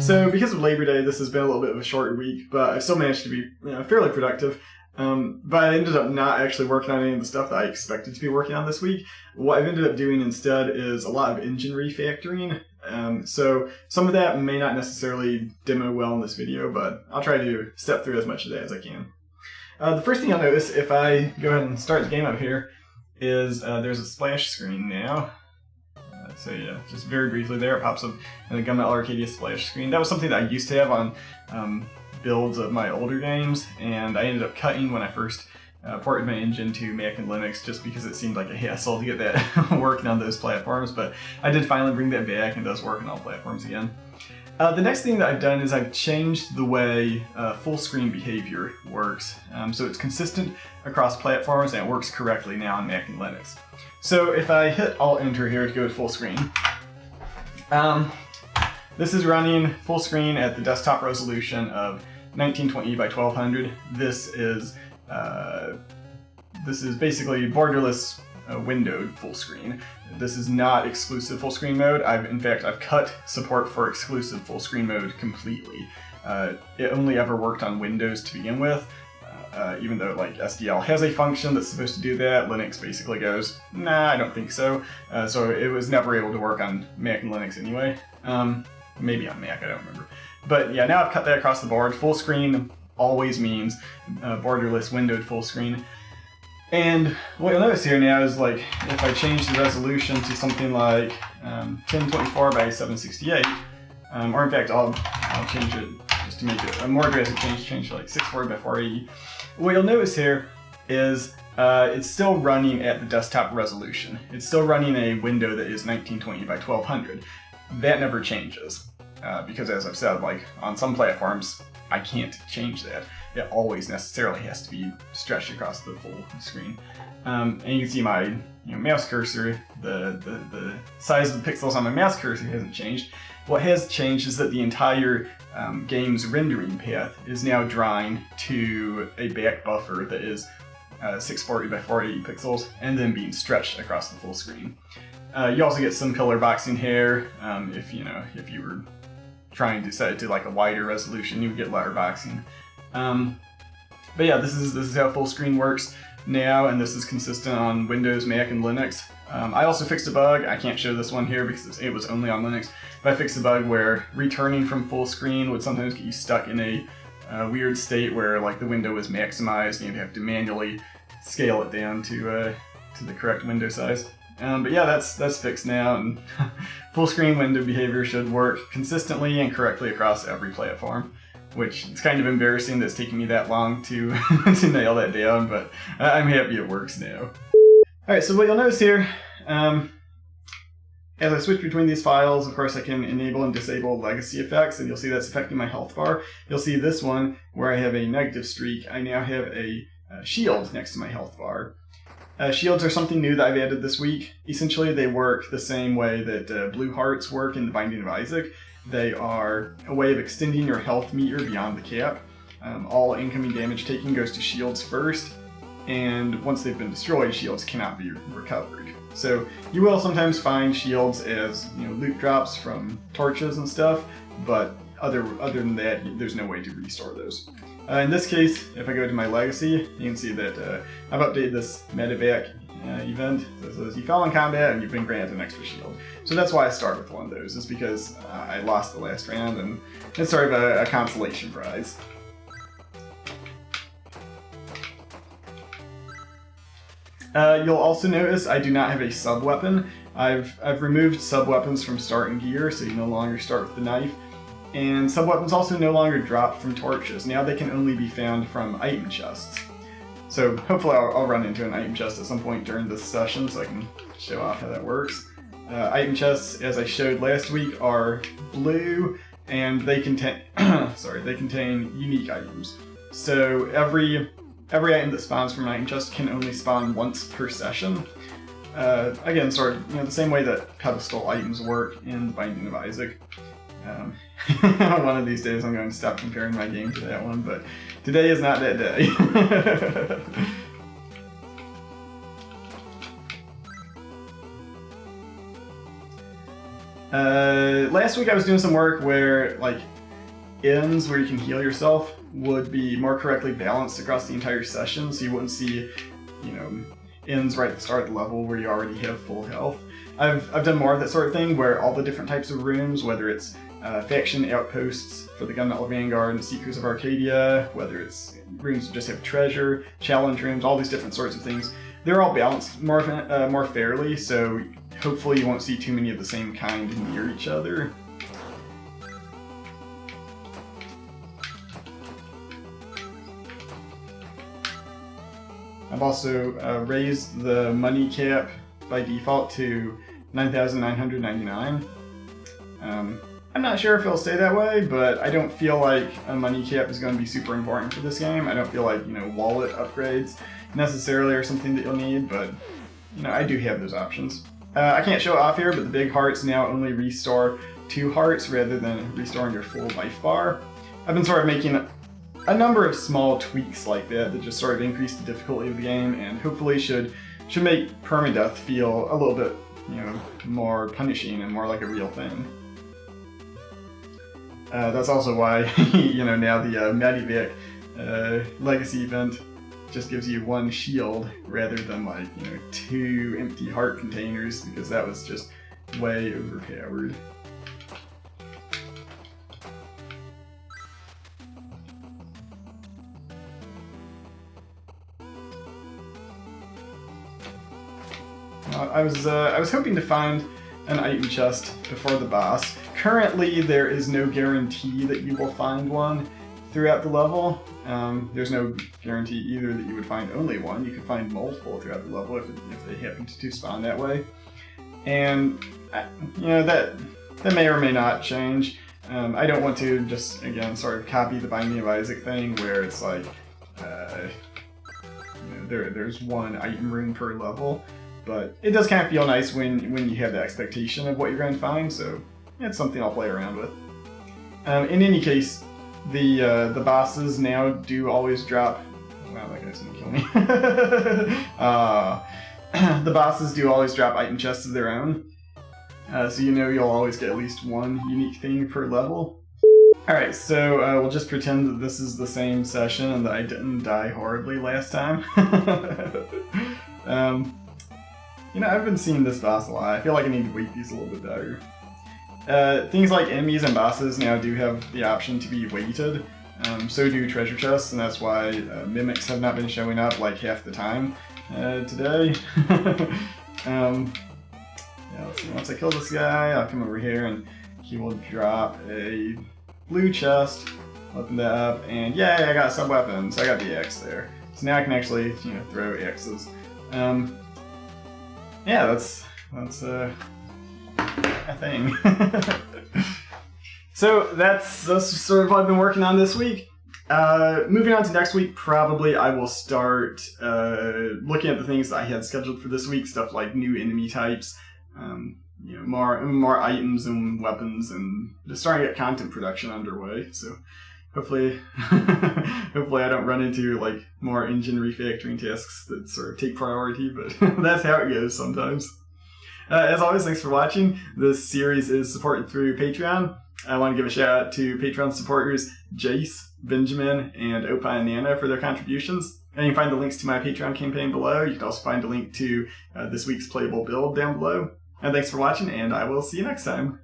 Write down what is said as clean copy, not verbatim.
So because of Labor Day, this has been a little bit of a short week, but I've still managed to be fairly productive. But I ended up not actually working on any of the stuff that I expected to be working on this week. What I've ended up doing instead is a lot of engine refactoring. So some of that may not necessarily demo well in this video, but I'll try to step through as much of that as I can. The first thing you'll notice if I go ahead and start the game up here is there's a splash screen now. So yeah, just very briefly there, it pops up in the Gunmetal Arcadia splash screen. That was something that I used to have on builds of my older games, and I ended up cutting when I first ported my engine to Mac and Linux just because it seemed like a hassle to get that working on those platforms, but I did finally bring that back and it does work on all platforms again. The next thing that I've done is I've changed the way full screen behavior works. So it's consistent across platforms and it works correctly now on Mac and Linux. So if I hit Alt-Enter here to go to full screen, this is running full screen at the desktop resolution of 1920 by 1200. This is basically borderless windowed full screen. This is not exclusive full screen mode. I've cut support for exclusive full screen mode completely. It only ever worked on Windows to begin with. Even though like SDL has a function that's supposed to do that, Linux basically goes, nah, I don't think so. So it was never able to work on Mac and Linux anyway. Maybe on Mac, I don't remember. But yeah, now I've cut that across the board. Full screen always means borderless windowed full screen. And what you'll notice here now is like if I change the resolution to something like 1024 by 768, or in fact I'll change it just to make it a more aggressive change to like 640 by 480. What you'll notice here is it's still running at the desktop resolution. It's still running a window that is 1920 by 1200. That never changes because, as I've said, like on some platforms, I can't change that. It always necessarily has to be stretched across the full screen. And you can see my mouse cursor, the size of the pixels on my mouse cursor hasn't changed. What has changed is that the entire game's rendering path is now drawing to a back buffer that is 640 by 480 pixels and then being stretched across the full screen. You also get some color boxing here. If you were trying to set it to like a wider resolution, you would get letter boxing. But yeah, this is how full screen works now, and this is consistent on Windows, Mac, and Linux. I also fixed a bug. I can't show this one here because it was only on Linux, but I fixed a bug where returning from full screen would sometimes get you stuck in a weird state where like the window is maximized and you'd have to manually scale it down to the correct window size. But yeah, that's fixed now, and full screen window behavior should work consistently and correctly across every platform, which it's kind of embarrassing that it's taking me that long to to nail that down, but I'm happy it works now. Alright, so what you'll notice here, as I switch between these files, of course I can enable and disable legacy effects, and you'll see that's affecting my health bar. You'll see this one, where I have a negative streak, I now have a shield next to my health bar. Shields are something new that I've added this week. Essentially, they work the same way that blue hearts work in the Binding of Isaac. They are a way of extending your health meter beyond the cap. All incoming damage taken goes to shields first, and once they've been destroyed, shields cannot be recovered. So you will sometimes find shields as loot drops from torches and stuff, but other than that, there's no way to restore those. In this case, if I go to my legacy, you can see that I've updated this medevac event. So it says you fell in combat and you've been granted an extra shield. So that's why I start with one of those, is because I lost the last round and it's sort of a consolation prize. You'll also notice I do not have a sub-weapon. I've removed sub-weapons from start and gear, so you no longer start with the knife. And sub-weapons also no longer drop from torches. Now they can only be found from item chests. So hopefully I'll run into an item chest at some point during this session so I can show off how that works. Item chests, as I showed last week, are blue, and they contain they contain unique items. So every item that spawns from an item chest can only spawn once per session. Again, sort of the same way that pedestal items work in the Binding of Isaac. One of these days I'm going to stop comparing my game to that one, but today is not that day. Last week I was doing some work where, like, ends where you can heal yourself would be more correctly balanced across the entire session, so you wouldn't see, you know, ends right at the start of the level where you already have full health. I've done more of that sort of thing where all the different types of rooms, whether it's faction outposts for the Gunmetal Vanguard and Seekers of Arcadia, whether it's rooms that just have treasure, challenge rooms, all these different sorts of things, they're all balanced more fairly, so hopefully you won't see too many of the same kind near each other. I've also raised the money cap by default to 9,999. I'm not sure if it'll stay that way, but I don't feel like a money cap is going to be super important for this game. I don't feel like, you know, wallet upgrades necessarily are something that you'll need, but, you know, I do have those options. I can't show it off here, but the big hearts now only restore 2 hearts rather than restoring your full life bar. I've been sort of making a number of small tweaks like that just sort of increase the difficulty of the game and hopefully should make permadeath feel a little bit, you know, more punishing and more like a real thing. That's also why, you know, now the Medivac legacy event just gives you 1 shield rather than, like, you know, 2 empty heart containers, because that was just way overpowered. I was hoping to find an item chest before the boss. Currently, there is no guarantee that you will find one throughout the level. There's no guarantee either that you would find only one. You could find multiple throughout the level if they happen to spawn that way. And, you know, that may or may not change. I don't want to just, again, sort of copy the Binding of Isaac thing where it's like, you know, there's 1 item room per level. But it does kind of feel nice when you have the expectation of what you're going to find, so it's something I'll play around with. In any case, the bosses now do always drop... Wow, that guy's gonna kill me. The bosses do always drop item chests of their own, so you know you'll always get at least 1 unique thing per level. Alright, so we'll just pretend that this is the same session and that I didn't die horribly last time. You know, I've been seeing this boss a lot. I feel like I need to weight these a little bit better. Things like enemies and bosses now do have the option to be weighted. So do treasure chests, and that's why mimics have not been showing up like half the time today. Yeah, let's see. Once I kill this guy, I'll come over here and he will drop a blue chest. Open that up, and yay, I got some weapons. I got the axe there. So now I can actually, you know, throw axes. Yeah, that's a thing. So that's sort of what I've been working on this week. Moving on to next week, probably I will start looking at the things that I had scheduled for this week, stuff like new enemy types, you know, more items and weapons, and just starting to get content production underway. So hopefully, hopefully I don't run into like more engine refactoring tasks that sort of take priority, but that's how it goes sometimes. As always, thanks for watching. This series is supported through Patreon. I want to give a shout out to Patreon supporters Jace, Benjamin, and Opa and Nana for their contributions. And you can find the links to my Patreon campaign below. You can also find a link to this week's playable build down below. And thanks for watching, and I will see you next time.